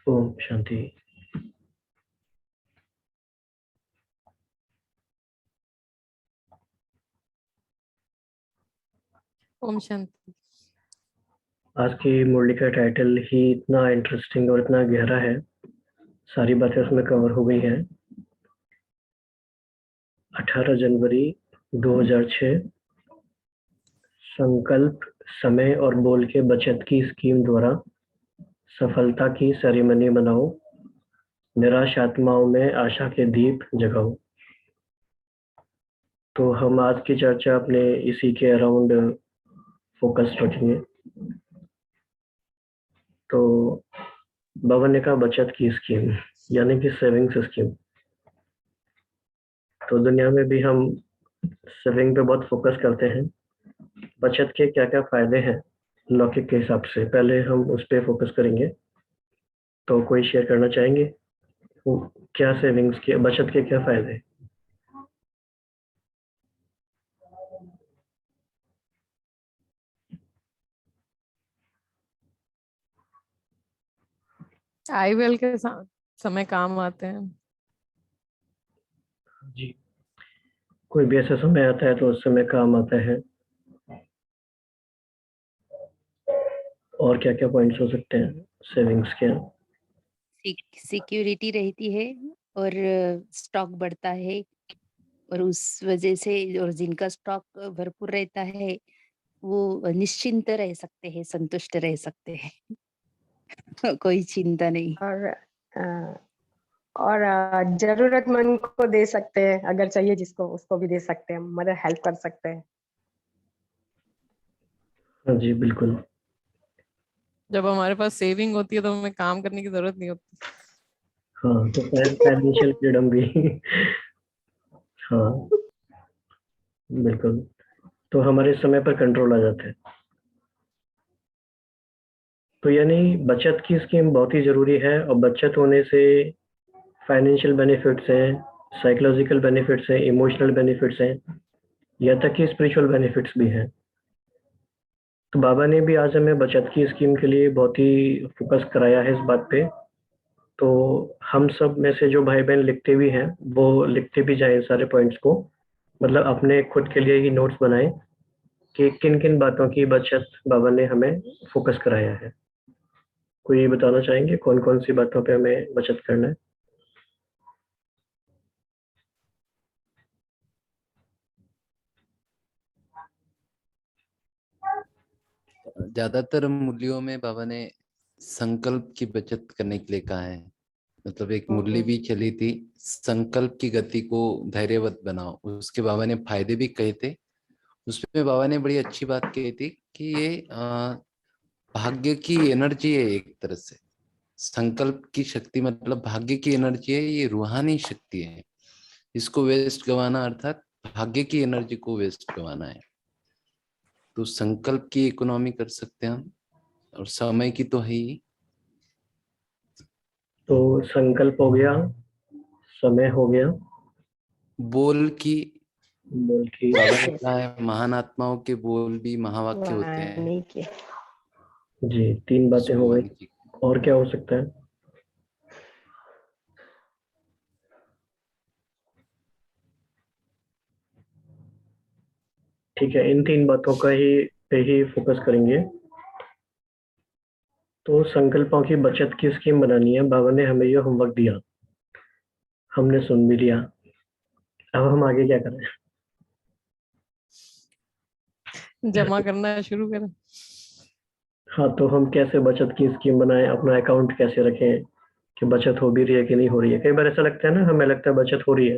ओम शांति। ओम शांति। आज की मुरली का टाइटल ही इतना इंटरेस्टिंग और इतना गहरा है, सारी बातें उसमें कवर हो गई हैं। 18 जनवरी 2006 संकल्प, समय और बोल के बचत की स्कीम द्वारा सफलता की सेरेमनी मनाओ, निराश आत्माओं में आशा के दीप जगाओ। तो हम आज की चर्चा अपने इसी के अराउंड फोकस रखेंगे। तो बाबा ने कहा बचत की स्कीम यानी कि सेविंग्स स्कीम। तो दुनिया में भी हम सेविंग पे बहुत फोकस करते हैं। बचत के क्या क्या फायदे हैं लौकिक के हिसाब से, पहले हम उस पे फोकस करेंगे। तो कोई शेयर करना चाहेंगे क्या सेविंग्स के, बचत के क्या फायदे? आईवेल के समय काम आते हैं। जी, कोई भी ऐसा समय आता है तो उस समय काम आता है। और क्या क्या पॉइंट्स हो सकते हैं सेविंग्स के? सिक्योरिटी रहती है और स्टॉक बढ़ता है, और उस वजह से और जिनका स्टॉक भरपूर रहता है वो निश्चिंत रह सकते हैं, संतुष्ट रह सकते हैं। कोई चिंता नहीं। और जरूरतमंद को दे सकते हैं, अगर चाहिए जिसको उसको भी दे सकते हैं, मदद हेल्प कर सकते हैं। हाँ जी बिल्कुल। जब हमारे पास सेविंग होती है तो हमें काम करने की जरूरत नहीं होती। हाँ, तो फाइनेंशियल फ्रीडम भी हाँ बिल्कुल, तो हमारे समय पर कंट्रोल आ जाता है। तो यानी बचत की स्कीम बहुत ही ज़रूरी है, और बचत होने से फाइनेंशियल बेनिफिट्स हैं, साइकोलॉजिकल बेनिफिट्स हैं, इमोशनल बेनिफिट्स हैं, यहाँ तक कि स्पिरिचुअल बेनिफिट्स भी हैं। तो बाबा ने भी आज हमें बचत की स्कीम के लिए बहुत ही फोकस कराया है इस बात पे। तो हम सब में से जो भाई बहन लिखते भी हैं वो लिखते भी जाएं सारे पॉइंट्स को, मतलब अपने खुद के लिए ही नोट्स बनाएं कि किन किन बातों की बचत बाबा ने हमें फोकस कराया है। कोई बताना चाहेंगे कौन कौन सी बातों पे हमें बचत करना है? ज्यादातर मूल्यों में बाबा ने संकल्प की बचत करने के लिए कहा है। मतलब एक मुरली भी चली थी, संकल्प की गति को धैर्यवत बनाओ, उसके बाबा ने फायदे भी कहे थे। उसमें बाबा ने बड़ी अच्छी बात कही थी कि ये भाग्य की एनर्जी है एक तरह से। संकल्प की शक्ति मतलब भाग्य की एनर्जी है, ये रूहानी शक्ति है। इसको वेस्ट गंवाना अर्थात भाग्य की एनर्जी को वेस्ट गंवाना है। तो संकल्प की इकोनॉमी कर सकते हैं हम, और समय की तो है ही। तो संकल्प हो गया, समय हो गया, बोल की बोल की बाबा ने कहा है महान आत्माओं के बोल भी महावाक्य होते हैं। जी, 3 बातें हो गई। भगवान की और क्या हो सकता है? ठीक है, इन 3 बातों का ही पे ही फोकस करेंगे। तो संकल्पों की बचत की स्कीम बनानी है, बाबा ने हमें ये होमवर्क दिया, हमने सुन भी लिया। अब हम आगे क्या करें? जमा करना शुरू करें। हाँ, तो हम कैसे बचत की स्कीम बनाएं, अपना अकाउंट कैसे रखें कि बचत हो भी रही है कि नहीं हो रही है। कई बार ऐसा लगता है ना, हमें लगता है बचत हो रही है,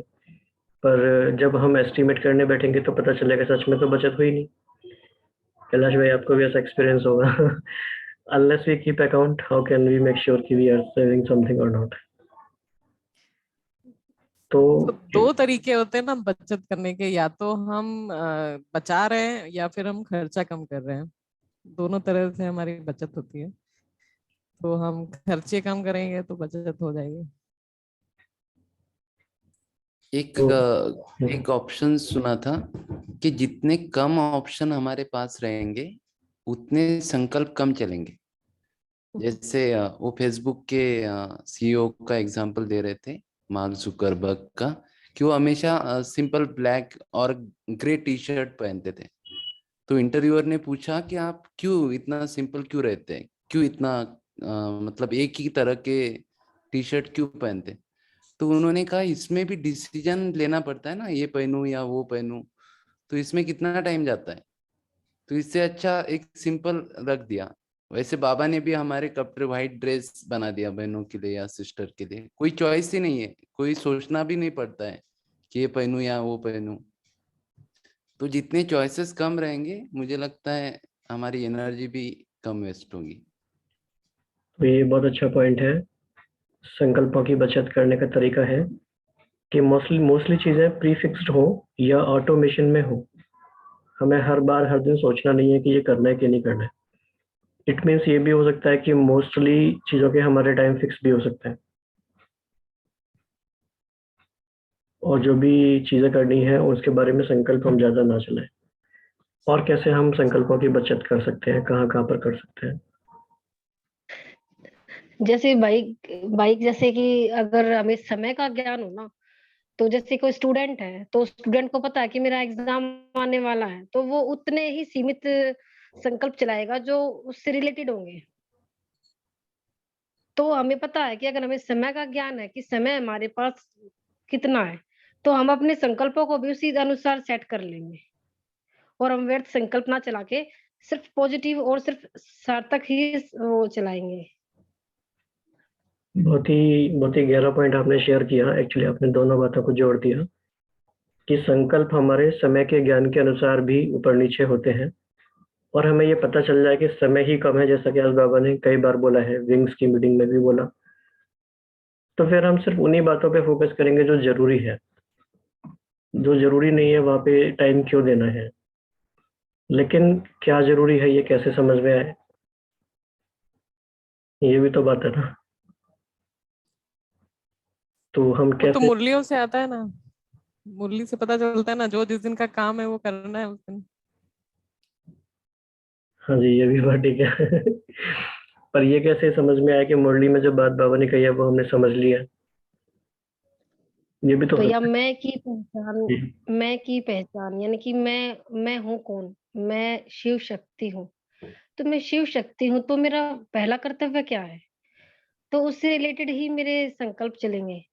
पर जब हम एस्टिमेट करने बैठेंगे तो पता चलेगा सच में तो बचत हुई नहीं। कैलाश भाई, आपको भी ऐसा एक्सपीरियंस होगा। Unless we keep account, how can we make sure कि we are saving something or not? तो दो तरीके होते हैं ना बचत करने के, या तो हम बचा रहे हैं या फिर हम खर्चा कम कर रहे हैं। दोनों तरह से हमारी बचत होती है। तो हम खर्चे कम करेंगे तो बचत हो जाएगी। एक तो एक ऑप्शन सुना था कि जितने कम ऑप्शन हमारे पास रहेंगे उतने संकल्प कम चलेंगे। जैसे वो फेसबुक के सीईओ का एग्जांपल दे रहे थे, मार्क जुकरबर्ग का, कि वो हमेशा सिंपल ब्लैक और ग्रे टी शर्ट पहनते थे। तो इंटरव्यूअर ने पूछा कि आप क्यों इतना सिंपल क्यों रहते हैं, क्यों इतना मतलब एक ही तरह के टी शर्ट क्यों पहनते हैं? तो उन्होंने कहा इसमें भी डिसीजन लेना पड़ता है ना, ये पहनूं या वो पहनूं, तो इसमें कितना टाइम जाता है, तो इससे अच्छा एक सिंपल रख दिया। वैसे बाबा ने भी हमारे कपड़े व्हाइट ड्रेस बना दिया बहनों के लिए या सिस्टर के लिए, कोई चॉइस ही नहीं है, कोई सोचना भी नहीं पड़ता है कि ये पहनूं या वो पहनूं। तो जितने चॉइसेस कम रहेंगे मुझे लगता है हमारी एनर्जी भी कम वेस्ट होगी। तो ये बहुत अच्छा पॉइंट है। संकल्पों की बचत करने का तरीका है कि मोस्टली मोस्टली चीज़ें प्री फिक्स्ड हो या ऑटोमेशन में हो। हमें हर बार हर दिन सोचना नहीं है कि ये करना है कि नहीं करना है। इट मीन्स ये भी हो सकता है कि मोस्टली चीज़ों के हमारे टाइम फिक्स भी हो सकते हैं, और जो भी चीज़ें करनी है उसके बारे में संकल्प हम ज़्यादा ना चलाएं। और कैसे हम संकल्पों की बचत कर सकते हैं, कहाँ कहाँ पर कर सकते हैं? जैसे बाइक बाइक जैसे कि अगर हमें समय का ज्ञान हो ना, तो जैसे कोई स्टूडेंट है तो स्टूडेंट को पता है कि मेरा एग्जाम आने वाला है, तो वो उतने ही सीमित संकल्प चलाएगा जो उससे रिलेटेड होंगे। तो हमें पता है कि अगर हमें समय का ज्ञान है कि समय हमारे पास कितना है, तो हम अपने संकल्पों को भी उसी अनुसार सेट कर लेंगे, और हम व्यर्थ संकल्प ना चला के सिर्फ पॉजिटिव और सिर्फ सार्थक ही वो चलाएंगे। बहुत ही गहरा पॉइंट आपने शेयर किया। एक्चुअली आपने दोनों बातों को जोड़ दिया कि संकल्प हमारे समय के ज्ञान के अनुसार भी ऊपर नीचे होते हैं, और हमें ये पता चल जाए कि समय ही कम है, जैसा कि आज बाबा ने कई बार बोला है, विंग्स की मीटिंग में भी बोला। तो फिर हम सिर्फ उन्हीं बातों पे फोकस करेंगे जो जरूरी है। जो जरूरी नहीं है वहाँ पे टाइम क्यों देना है, लेकिन क्या जरूरी है ये कैसे समझ में आए, ये भी तो बात है ना। तो हम वो तो कैसे? मुरलियों से आता है ना, मुरली से पता चलता है ना, जो जिस दिन का काम है वो करना है उस दिन। हाँ जी, ये भी बात ठीक है। पर ये कैसे समझ में आया कि मुरली में जो बात बाबा ने कही है वो हमने समझ लिया? ये भी तो हो भैया सकता है। मैं की पहचान यानी कि मैं हूँ कौन? मैं शिव शक्ति हूँ। तो मैं शिव शक्ति हूँ, तो मेरा पहला कर्तव्य क्या है? तो उससे रिलेटेड ही मेरे संकल्प चलेंगे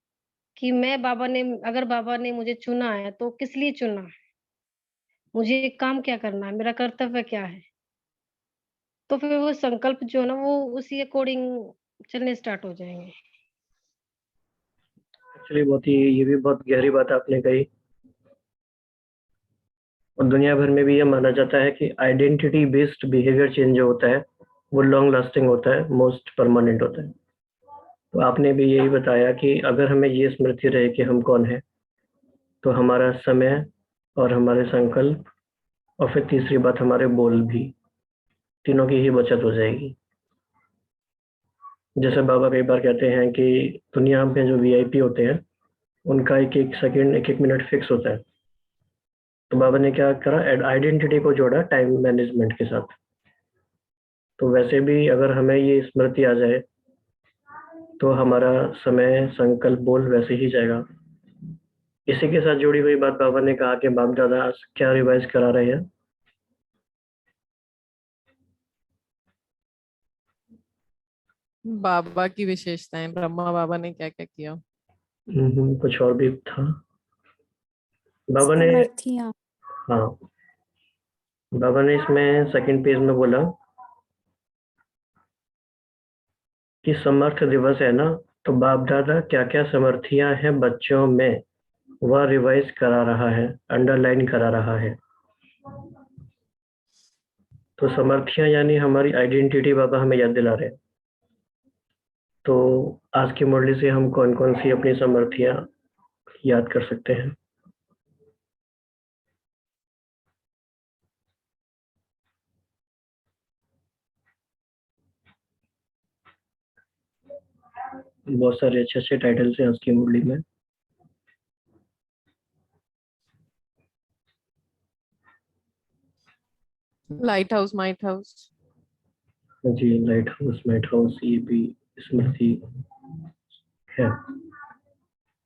कि मैं अगर बाबा ने मुझे चुना है तो किस लिए चुना है? मुझे काम क्या करना है? मेरा कर्तव्य क्या है? तो फिर वो संकल्प जो है ना वो उसी अकॉर्डिंग चलने स्टार्ट हो जाएँगे। एक्चुअली ये भी बहुत गहरी बात आपने कही। और दुनिया भर में भी ये माना जाता है कि आइडेंटिटी बेस्ड बिहेवियर चेंज जो होता है वो लॉन्ग लास्टिंग होता है, मोस्ट परमानेंट होता है। तो आपने भी यही बताया कि अगर हमें ये स्मृति रहे कि हम कौन है, तो हमारा समय और हमारे संकल्प, और फिर तीसरी बात हमारे बोल भी, तीनों की ही बचत हो जाएगी। जैसे बाबा कई बार कहते हैं कि दुनिया में जो वीआईपी होते हैं उनका एक एक सेकंड एक एक मिनट फिक्स होता है। तो बाबा ने क्या करा, आइडेंटिटी को जोड़ा टाइम मैनेजमेंट के साथ। तो वैसे भी अगर हमें ये स्मृति आ जाए तो हमारा समय संकल्प बोल वैसे ही जाएगा। इसी के साथ जुड़ी हुई बात बाबा ने कहा कि बाप दादा आज क्या रिवाइज करा रहे हैं। बाबा की विशेषताएं, ब्रह्मा बाबा ने क्या क्या किया। कुछ और भी था बाबा ने। समर्थियाँ। हाँ, बाबा ने इसमें सेकंड पेज में बोला कि समर्थ दिवस है ना, तो बाप दादा क्या क्या समर्थियां हैं बच्चों में वह रिवाइज करा रहा है, अंडरलाइन करा रहा है। तो समर्थियां यानी हमारी आइडेंटिटी बाबा हमें याद दिला रहे हैं। तो आज की मुरली से हम कौन कौन सी अपनी समर्थियां याद कर सकते हैं? बहुत सारे अच्छे अच्छे टाइटल्स हैं आज की मुरली में। Light house, might house. जी, लाइट हाउस, मेट हाउस, ये भी स्मृति है।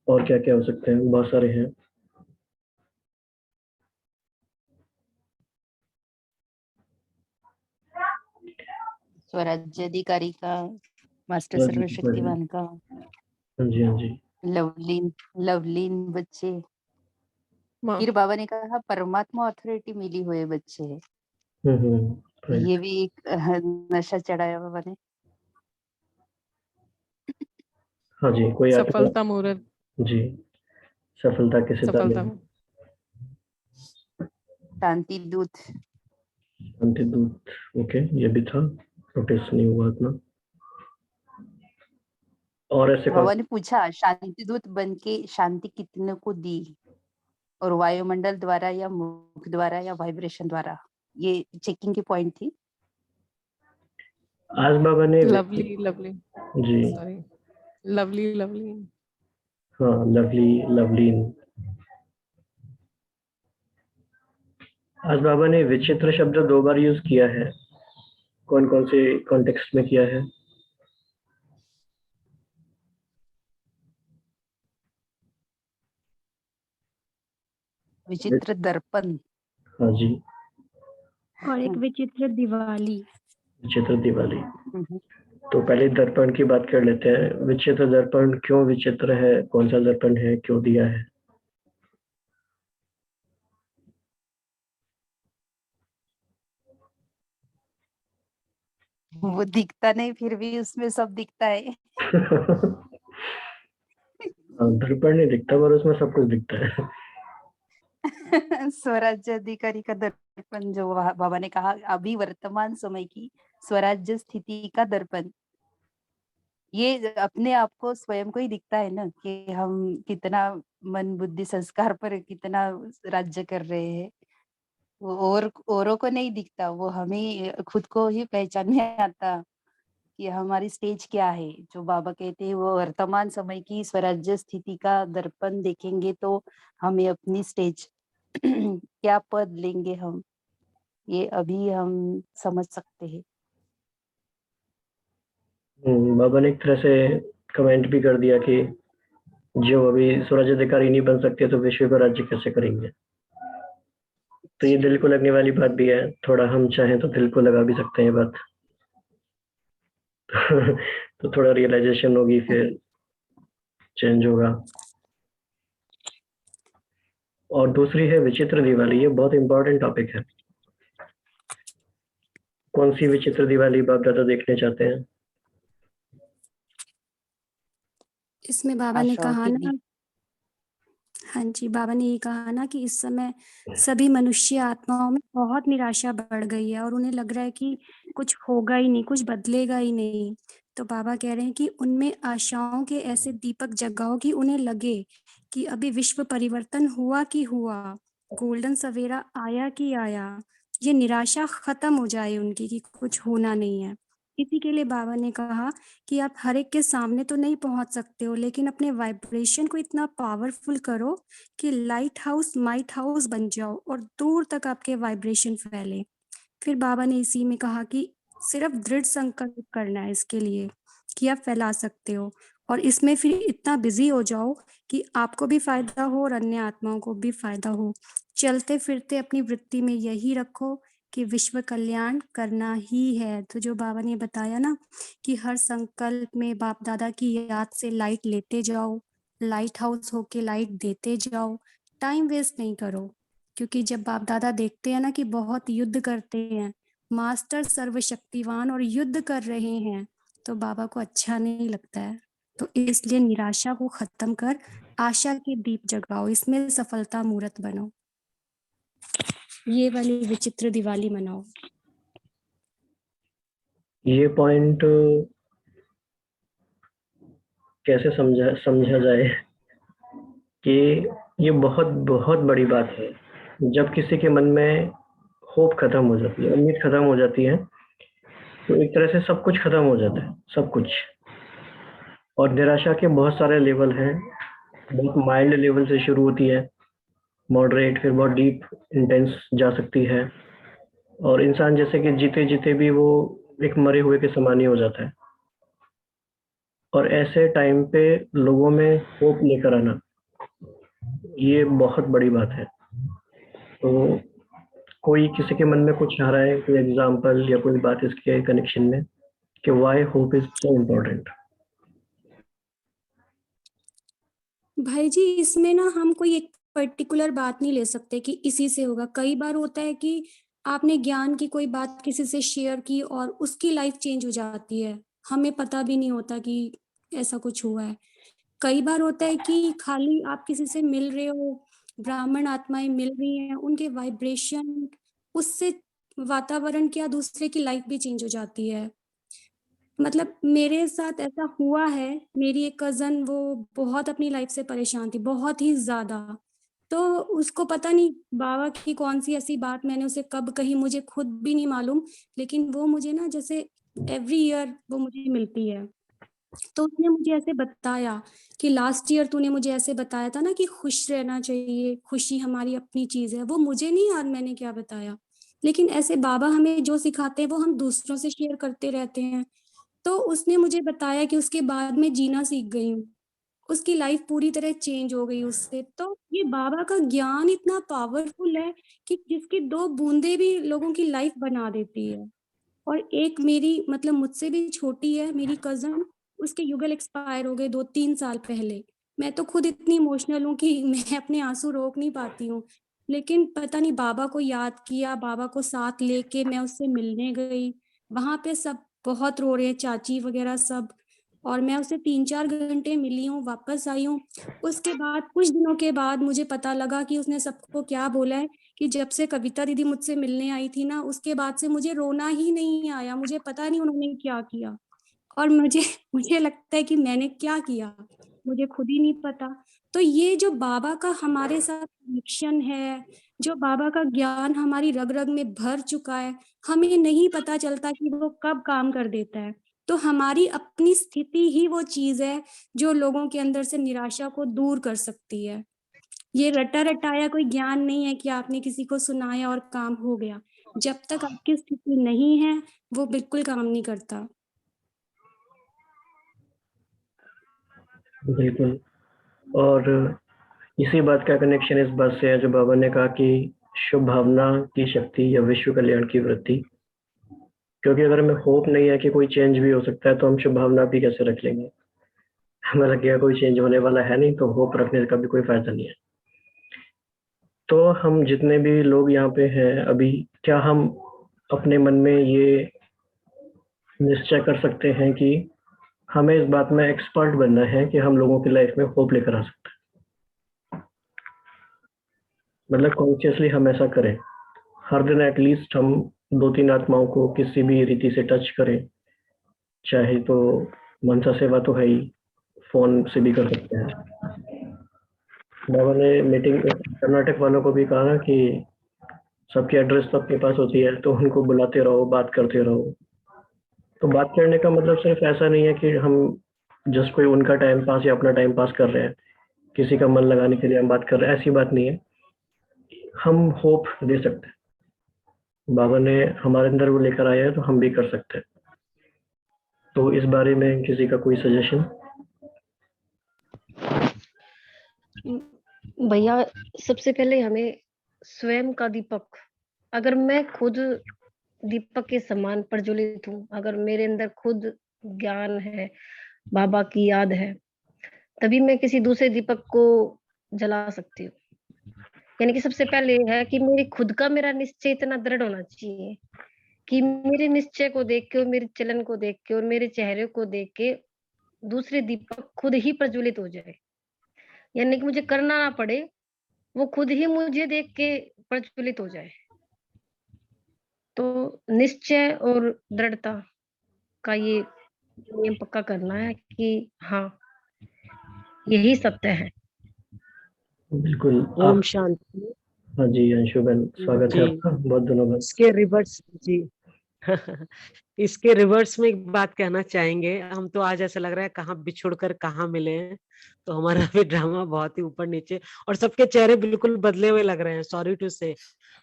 और क्या क्या हो सकते हैं, बहुत सारे हैं। स्वराज्य अधिकारी का, मास्टर हाँ सर्वशक्तिमान का, जी, हाँ जी। लवलीन, लवलीन बच्चे। माँ, फिर बाबा ने कहा परमात्मा अथॉरिटी मिली हुए बच्चे है। right. ये भी एक नशा चढ़ाया बाबा ने। हाँ जी, कोई आत्मा सफलता मुहूर्त, जी, सफलता के सितारे, सफलता। शांति दूत, शांति दूत। ओके, ये भी था, नोटिस नहीं हुआ इतना। और ऐसे बाबा ने पूछा शांति दूत बन के शांति कितने को दी, और वायुमंडल द्वारा या मुख द्वारा या वाइब्रेशन द्वारा, ये चेकिंग की पॉइंट थी। आज बाबा ने लवली, लवली, जी, सॉरी, लवली, लवली। हाँ, लवली, लवलीन। आज बाबा ने विचित्र शब्द 2 बार यूज किया है। कौन कौन से कॉन्टेक्स्ट में किया है? विचित्र दर्पण, हाँ जी, और एक विचित्र दिवाली। विचित्र दिवाली। तो पहले दर्पण की बात कर लेते हैं। विचित्र दर्पण क्यों विचित्र है, कौन सा दर्पण है, क्यों दिया है? वो दिखता नहीं फिर भी उसमें सब दिखता है। दर्पण नहीं दिखता पर उसमें सब कुछ दिखता है। स्वराज्य अधिकारी का दर्पण, जो बाबा ने कहा अभी वर्तमान समय की स्वराज्य स्थिति का दर्पण, ये अपने आप को स्वयं को ही दिखता है ना, कि हम कितना मन बुद्धि संस्कार पर कितना राज्य कर रहे हैं। वो और औरों को नहीं दिखता, वो हमें खुद को ही पहचान में आता कि हमारी स्टेज क्या है। जो बाबा कहते हैं वो वर्तमान समय की स्वराज्य स्थिति का दर्पण देखेंगे तो हमें अपनी स्टेज क्या पद लेंगे हम, ये अभी हम समझ सकते हैं। बाबा ने एक तरह से कमेंट भी कर दिया कि जो अभी स्वराज्य अधिकारी नहीं बन सकते तो विश्व का राज्य कैसे करेंगे। तो ये दिल को लगने वाली बात भी है। थोड़ा हम चाहें तो दिल को लगा भी सकते हैं बात। तो थोड़ा रियलाइजेशन होगी, फिर चेंज होगा। और दूसरी है विचित्र दिवाली। ये बहुत इंपॉर्टेंट टॉपिक है। कौन सी विचित्र दिवाली बाप दादा देखने चाहते हैं? इसमें बाबा ने आशाओं कहा की ना, हाँ जी, बाबा ने ये कहा ना कि इस समय सभी मनुष्य आत्माओं में बहुत निराशा बढ़ गई है और उन्हें लग रहा है कि कुछ होगा ही नहीं, कुछ बदलेगा ही नहीं। तो बाबा कह रहे हैं कि उनमें आशाओं के ऐसे दीपक जगाओ कि उन्हें लगे कि अभी विश्व परिवर्तन हुआ कि हुआ, गोल्डन सवेरा आया कि आया। ये निराशा खत्म हो जाए उनकी कि कुछ होना नहीं है। इसी के लिए बाबा ने कहा कि आप हर एक के सामने तो नहीं पहुंच सकते हो, लेकिन अपने वाइब्रेशन को इतना पावरफुल करो कि लाइट हाउस माइट हाउस बन जाओ और दूर तक आपके वाइब्रेशन फैले। फिर बाबा ने इसी में कहा कि सिर्फ दृढ़ संकल्प करना है इसके लिए कि आप फैला सकते हो, और इसमें फिर इतना बिजी हो जाओ कि आपको भी फायदा हो और अन्य आत्माओं को भी फायदा हो। चलते फिरते अपनी वृत्ति में यही रखो कि विश्व कल्याण करना ही है। तो जो बाबा ने बताया ना कि हर संकल्प में बाप दादा की याद से लाइट लेते जाओ, लाइट हाउस होके लाइट देते जाओ, टाइम वेस्ट नहीं करो। क्योंकि जब बाप दादा देखते हैं ना कि बहुत युद्ध करते हैं, मास्टर सर्वशक्तिवान और युद्ध कर रहे हैं, तो बाबा को अच्छा नहीं लगता है। तो इसलिए निराशा को खत्म कर आशा के दीप जगाओ, इसमें सफलता मूर्त बनो, ये वाली विचित्र दिवाली मनाओ। ये पॉइंट कैसे समझा जाए कि ये बहुत बहुत बड़ी बात है। जब किसी के मन में होप खत्म हो जाती है, उम्मीद खत्म हो जाती है, तो एक तरह से सब कुछ खत्म हो जाता है, सब कुछ। और निराशा के बहुत सारे लेवल हैं। बहुत माइल्ड लेवल से शुरू होती है, मॉडरेट, फिर बहुत डीप इंटेंस जा सकती है। और इंसान जैसे कि जीते जीते भी वो एक मरे हुए के समान ही हो जाता है। और ऐसे टाइम पे लोगों में होप लेकर आना, ये बहुत बड़ी बात है। तो कोई किसी के मन में कुछ आ रहा है, कोई एग्जाम्पल या कोई बात इसके कनेक्शन में कि why hope is so important? भाई जी, इसमें ना हम कोई एक पर्टिकुलर बात नहीं ले सकते कि इसी से होगा। कई बार होता है कि आपने ज्ञान की कोई बात किसी से शेयर की और उसकी लाइफ चेंज हो जाती है, हमें पता भी नहीं होता कि ऐसा कुछ हुआ है। कई बार होता है कि खाली आप किसी से मिल रहे हो, ब्राह्मण आत्माएं मिल रही हैं, उनके वाइब्रेशन, उससे वातावरण क्या दूसरे की लाइफ भी चेंज हो जाती है। मतलब मेरे साथ ऐसा हुआ है, मेरी एक कज़न वो बहुत अपनी लाइफ से परेशान थी, बहुत ही ज़्यादा। तो उसको पता नहीं बाबा की कौन-सी ऐसी बात मैंने उसे कब कही, मुझे खुद भी नहीं मालूम, लेकिन वो मुझे ना जैसे एवरी ईयर वो मुझे मिलती है। तो उसने मुझे ऐसे बताया कि लास्ट ईयर तूने मुझे ऐसे बताया था ना कि खुश रहना चाहिए, खुशी हमारी अपनी चीज़ है। वो मुझे नहीं याद मैंने क्या बताया, लेकिन ऐसे बाबा हमें जो सिखाते हैं वो हम दूसरों से शेयर करते रहते हैं। तो उसने मुझे बताया कि उसके बाद मैं जीना सीख गई हूँ। उसकी लाइफ पूरी तरह चेंज हो गई उससे। तो ये बाबा का ज्ञान इतना पावरफुल है कि जिसकी 2 बूंदें भी लोगों की लाइफ बना देती है। और एक मेरी मतलब मुझसे भी छोटी है मेरी कज़न, उसके युगल एक्सपायर हो गए 2-3 साल पहले। मैं तो खुद इतनी इमोशनल हूँ कि मैं अपने आँसू रोक नहीं पाती हूँ। लेकिन पता नहीं बाबा को याद किया, बाबा को साथ लेके मैं उससे मिलने गई। वहाँ पे सब बहुत रो रहे हैं, चाची वग़ैरह सब। और मैं उससे 3-4 घंटे मिली हूँ, वापस आई हूँ। उसके बाद कुछ दिनों के बाद मुझे पता लगा कि उसने सबको क्या बोला है कि जब से कविता दीदी मुझसे मिलने आई थी ना, उसके बाद से मुझे रोना ही नहीं आया। मुझे पता नहीं उन्होंने क्या किया और मुझे मुझे लगता है कि मैंने क्या किया, मुझे खुद ही नहीं पता। तो ये जो बाबा का हमारे साथ कनेक्शन है, जो बाबा का ज्ञान हमारी रग-रग में भर चुका है, हमें नहीं पता चलता कि वो कब काम कर देता है। तो हमारी अपनी स्थिति ही वो चीज़ है, जो लोगों के अंदर से निराशा को दूर कर सकती है। ये रटा-रटाया कोई ज्ञान नहीं है कि आपने किसी को सुनाया और काम हो गया। जब तक आपकी स्थिति नहीं है, वो बिल्कुल काम नहीं करता। बिल्कुल। और इसी बात का कनेक्शन इस बात से है जो बाबा ने कहा कि शुभ भावना की शक्ति या विश्व कल्याण की वृत्ति। क्योंकि अगर हमें होप नहीं है कि कोई चेंज भी हो सकता है, तो हम शुभ भावना भी कैसे रख लेंगे? हमें लगेगा कोई चेंज होने वाला है नहीं, तो होप रखने का भी कोई फ़ायदा नहीं है। तो हम जितने भी लोग यहाँ पे हैं अभी, क्या हम अपने मन में ये निश्चय कर सकते हैं कि हमें इस बात में एक्सपर्ट बनना है कि हम लोगों की लाइफ में होप लेकर आ सकते हैं? मतलब कॉन्शियसली हम ऐसा करें, हर दिन एटलीस्ट हम 2-3 आत्माओं को किसी भी रीति से टच करें। चाहे तो मनसा सेवा तो है ही, फ़ोन से भी कर सकते हैं। बाबा ने मीटिंग कर्नाटक वालों को भी कहा ना कि सबकी एड्रेस तो आपके पास होती है, तो उनको बुलाते रहो, बात करते रहो। तो बात करने का मतलब सिर्फ ऐसा नहीं है कि हम जस्ट कोई उनका टाइम पास या अपना टाइम पास कर रहे हैं, किसी का मन लगाने के लिए हम बात कर रहे हैं, ऐसी बात नहीं है। हम होप दे सकते हैं। बाबा ने हमारे अंदर वो लेकर आया है, तो हम भी कर सकते हैं। तो इस बारे में किसी का कोई सजेशन? भैया, सबसे पहले हमें स्वयं का दीपक, अगर मैं खुद दीपक के समान प्रज्वलित हूँ, अगर मेरे अंदर खुद ज्ञान है, बाबा की याद है, तभी मैं किसी दूसरे दीपक को जला सकती हूँ। यानी कि सबसे पहले ये है कि मेरी खुद का मेरा निश्चय इतना दृढ़ होना चाहिए कि मेरे निश्चय को देख के और मेरे चलन को देख के और मेरे चेहरे को देख के दूसरे दीपक खुद ही प्रज्वलित हो जाए। यानी कि मुझे करना ना पड़े, वो खुद ही मुझे देख के प्रज्वलित हो जाए। तो निश्चय और दृढ़ता का ये नियम पक्का करना है कि हाँ, यही सत्य है। बिल्कुल। ओम आप शांति। हाँ जी, अंशुबेन, स्वागत है जी, आपका बहुत दिनों बाद। इसके रिवर्स जी, इसके रिवर्स में एक बात कहना चाहेंगे, हम तो आज ऐसा लग रहा है कहाँ बिछुड़ कर कहाँ मिले हैं, तो हमारा भी ड्रामा बहुत ही ऊपर नीचे और सबके चेहरे बिल्कुल बदले हुए लग रहे हैं, सॉरी टू से।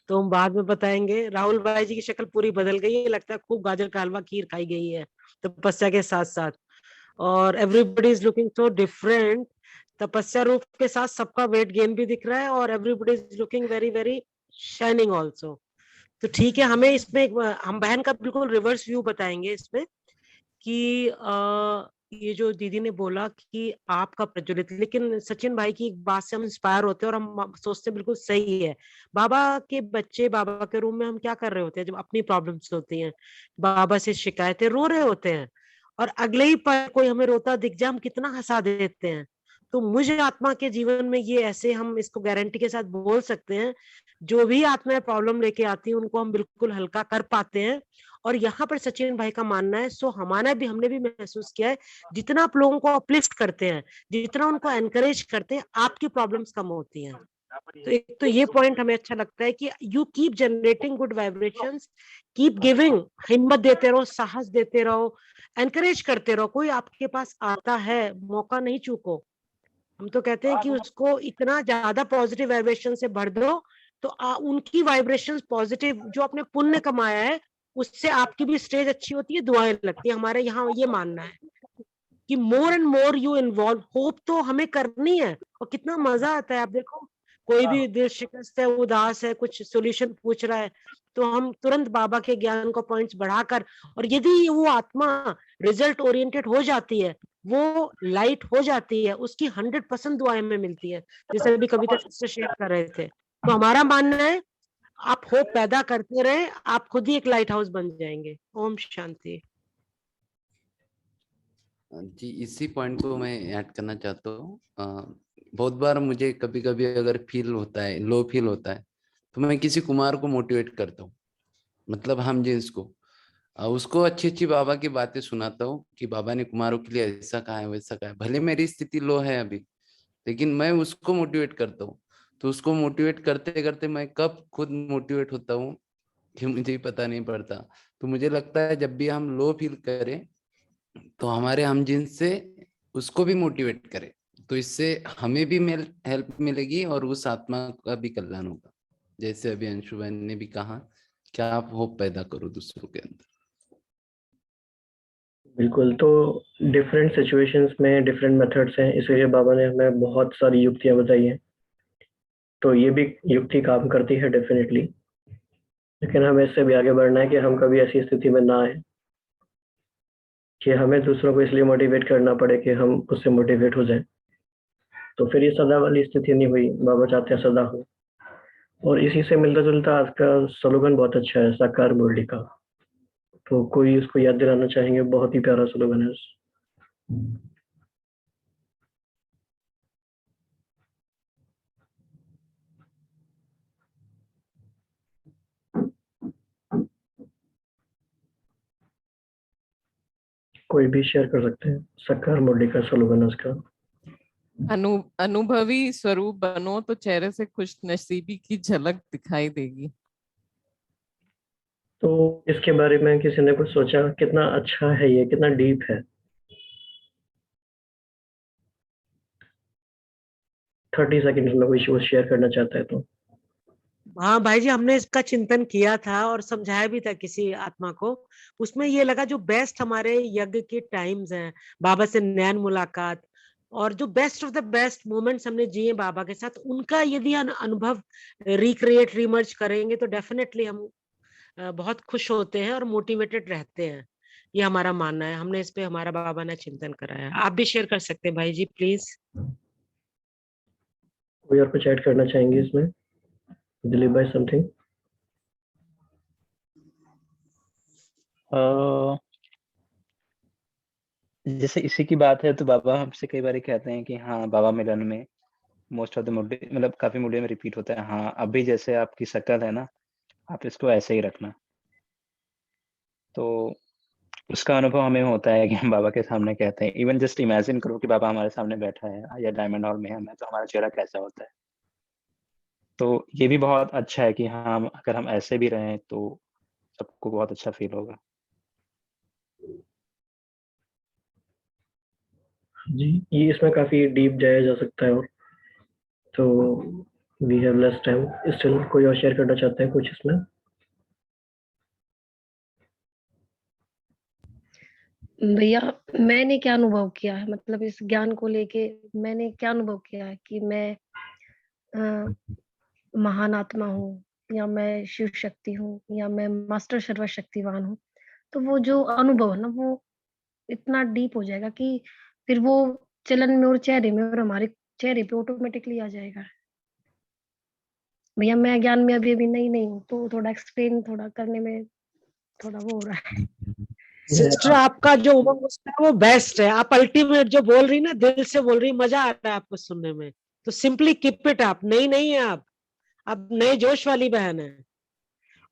तो हम बाद में बताएंगे। राहुल भाई जी की शक्ल पूरी बदल गई है, लगता है खूब गाजर का हलवा खीर खाई गई है तपस्या के साथ साथ। और everybody is looking so different. तपस्या रूप के साथ सबका वेट गेन भी दिख रहा है और everybody is looking very very shining also. तो ठीक है, हमें इसमें हम बहन का बिल्कुल रिवर्स व्यू बताएंगे इसमें कि ये जो दीदी ने बोला कि आपका प्रज्वलित, लेकिन सचिन भाई की एक बात से हम इंस्पायर होते हैं और हम सोचते हैं बिल्कुल सही है। बाबा के बच्चे बाबा के रूम में हम क्या कर रहे होते हैं जब अपनी प्रॉब्लम्स होती हैं, बाबा से शिकायतें, रो रहे होते हैं और अगले ही पल कोई हमें रोता दिख जाए हम कितना हंसा देते हैं। तो मुझे आत्मा के जीवन में ये ऐसे हम इसको गारंटी के साथ बोल सकते हैं, जो भी आत्माएं प्रॉब्लम लेके आती है उनको हम बिल्कुल हल्का कर पाते हैं। और यहाँ पर सचिन भाई का मानना है, सो हमारा भी, हमने भी महसूस किया है, जितना आप लोगों को अपलिफ्ट करते हैं, जितना उनको एनकरेज करते हैं, आपकी प्रॉब्लम्स कम होती हैं। तो एक तो ये पॉइंट हमें अच्छा लगता है कि you keep generating good vibrations, keep giving, हिम्मत देते रहो, साहस देते रहो, एनकरेज करते रहो। कोई आपके पास आता है, मौका नहीं चूको। हम तो कहते हैं कि उसको इतना ज्यादा पॉजिटिव वाइब्रेशन से भर दो, तो उनकी वाइब्रेशंस पॉजिटिव, जो आपने पुण्य कमाया है उससे आपकी भी स्टेज अच्छी होती है, दुआएं लगती है। हमारे यहाँ ये मानना है कि more and more you involve, hope तो हमें करनी है। और कितना मजा आता है, आप देखो कोई भी दिल शिकस्त है, उदास है, कुछ सोल्यूशन पूछ रहा है, तो हम तुरंत बाबा के ज्ञान को पॉइंट्स बढ़ाकर, और यदि वो आत्मा रिजल्ट ओरिएंटेड हो जाती है, वो लाइट हो जाती है, उसकी 100% दुआएं में मिलती है, जैसे अभी कविता से शेयर कर रहे थे। तो हमारा मानना है आप होप पैदा करते रहे, आप खुद ही एक लाइट हाउस बन जाएंगे। ओम शांति। जी, इसी पॉइंट को मैं ऐड करना चाहता हूँ। बहुत बार मुझे कभी कभी अगर फील होता है, लो फील होता है, तो मैं किसी कुमार को मोटिवेट करता हूँ, मतलब हम जिसको उसको अच्छी अच्छी बाबा की बातें सुनाता हूँ कि बाबा ने कुमारों के लिए ऐसा कहा है, वैसा कहा है। भले मेरी स्थिति लो है अभी, लेकिन मैं उसको मोटिवेट करता हूँ। तो उसको मोटिवेट करते करते मैं कब खुद मोटिवेट होता हूँ कि मुझे ही पता नहीं पड़ता। तो मुझे लगता है जब भी हम लो फील करें तो हमारे हम जिनसे उसको भी मोटिवेट करें, तो इससे हमें भी हेल्प मिलेगी और उस आत्मा का भी कल्याण होगा। जैसे अभी अंशु बहन ने भी कहा, क्या आप होप पैदा करो दूसरों के अंदर। बिल्कुल। तो डिफरेंट सिचुएशंस में डिफरेंट मेथड्स हैं, इसलिए बाबा ने हमें बहुत सारी युक्तियां बताई हैं। तो ये भी युक्ति काम करती है डेफिनेटली, लेकिन हमें इससे भी आगे बढ़ना है कि हम कभी ऐसी स्थिति में ना आए कि हमें दूसरों को इसलिए मोटिवेट करना पड़े कि हम उससे मोटिवेट हो जाएं। तो फिर ये सदा वाली स्थिति नहीं हुई, बाबा चाहते हैं सदा हो। और इसी से मिलता जुलता आज का स्लोगन बहुत अच्छा है, साकार मुरली का। तो कोई उसको याद दिलाना चाहेंगे? बहुत ही प्यारा स्लोगन है। कोई भी शेयर कर सकते हैं, साकार मुरली का स्लोगन है उसका। अनुभवी स्वरूप बनो तो चेहरे से खुश नसीबी की झलक दिखाई देगी। तो इसके बारे में किसी ने कुछ सोचा? कितना अच्छा है ये, कितना डीप है। 30 सेकंड में कोई शेयर करना चाहता है तो। हाँ भाई जी, हमने इसका चिंतन किया था और समझाया भी था किसी आत्मा को। उसमें ये लगा जो बेस्ट हमारे यज्ञ के टाइम्स हैं, बाबा से नैन मुलाकात, और जो best of the best moments हमने जिए बाबा के साथ, उनका यदि अनुभव रिक्रिएट रिमर्ज करेंगे तो डेफिनेटली हम बहुत खुश होते हैं और मोटिवेटेड रहते हैं। ये हमारा मानना है, हमने इस पे हमारा बाबा ने चिंतन कराया। आप भी शेयर कर सकते हैं भाई जी, प्लीज। कोई और कुछ ऐड करना चाहेंगे इसमें? दिलीप भाई, समथिंग? जैसे इसी की बात है तो बाबा हमसे कई बार कहते हैं कि हाँ, बाबा मिलन में मोस्ट ऑफ द मुद्दे, मतलब काफी मुद्दे में रिपीट होता है, हाँ अभी जैसे आपकी शक्ल है ना, आप इसको ऐसे ही रखना। तो उसका अनुभव हमें होता है कि हम बाबा के सामने कहते हैं, इवन जस्ट इमेजिन करो कि बाबा हमारे सामने बैठा है या डायमंड हॉल में है, तो हमारा चेहरा कैसा होता है। तो ये भी बहुत अच्छा है कि हाँ, अगर हम ऐसे भी रहें तो सबको बहुत अच्छा फील होगा। जी, ये इसमें काफ़ी डीप जाया जा सकता है और तो we have less time. Still कोई और शेयर करना चाहते हैं कुछ इसमें? भैया, मैंने क्या अनुभव किया है, मतलब इस ज्ञान को लेके मैंने क्या अनुभव किया है कि मैं महान आत्मा हूँ, या मैं शिव शक्ति हूँ, या मैं मास्टर सर्वशक्तिवान हूँ। तो वो जो अनुभव है ना, वो इतना डीप हो जाएगा कि फिर वो चलन में और चेहरे में और हमारे चेहरे पे ऑटोमेटिकली आ जाएगा। भैया, मैं ज्ञान में अभी नई हूँ, तो थोड़ा एक्सप्लेन थोड़ा करने में थोड़ा वो हो रहा है। सिस्टर, आपका जो उमंग है वो बेस्ट है। आप अल्टीमेट जो बोल रही ना, दिल से बोल रही, मजा आ रहा है आपको सुनने में। तो सिंपली कीप इट अप। नहीं है आप नए जोश वाली बहन है।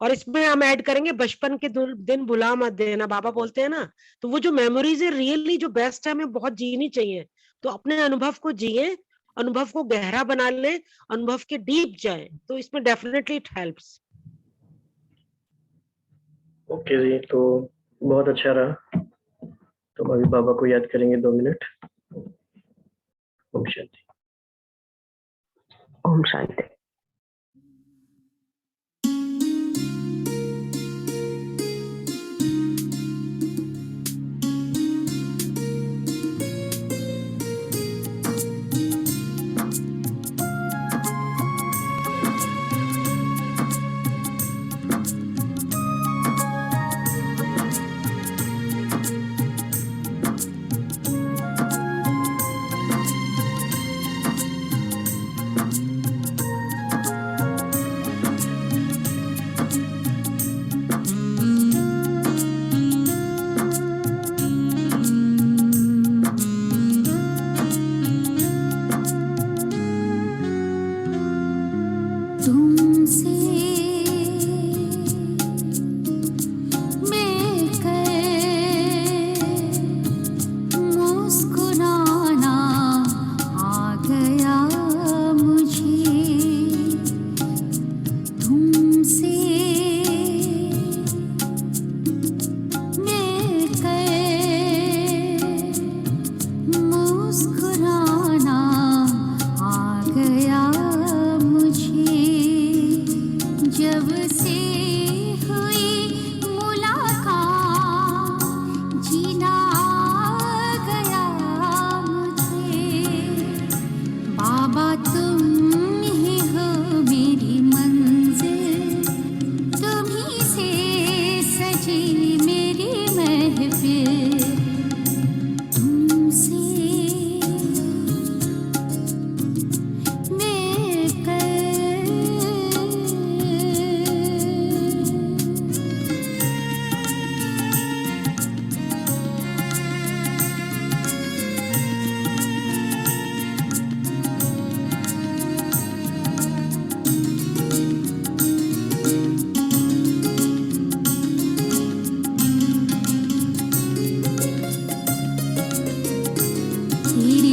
और इसमें हम ऐड करेंगे बचपन के दिन भुला मत देना, बाबा बोलते हैं ना। तो वो जो मेमोरीज है रियली जो बेस्ट है, हमें बहुत जीनी चाहिए। तो अपने अनुभव को जिए, अनुभव को गहरा बना ले, अनुभव के डीप जाए, तो इसमें डेफिनेटली इट हेल्प्स। ओके जी, तो बहुत अच्छा रहा। तो अभी बाबा को याद करेंगे 2 मिनट। ओम शांति। ओम शांति। तेरी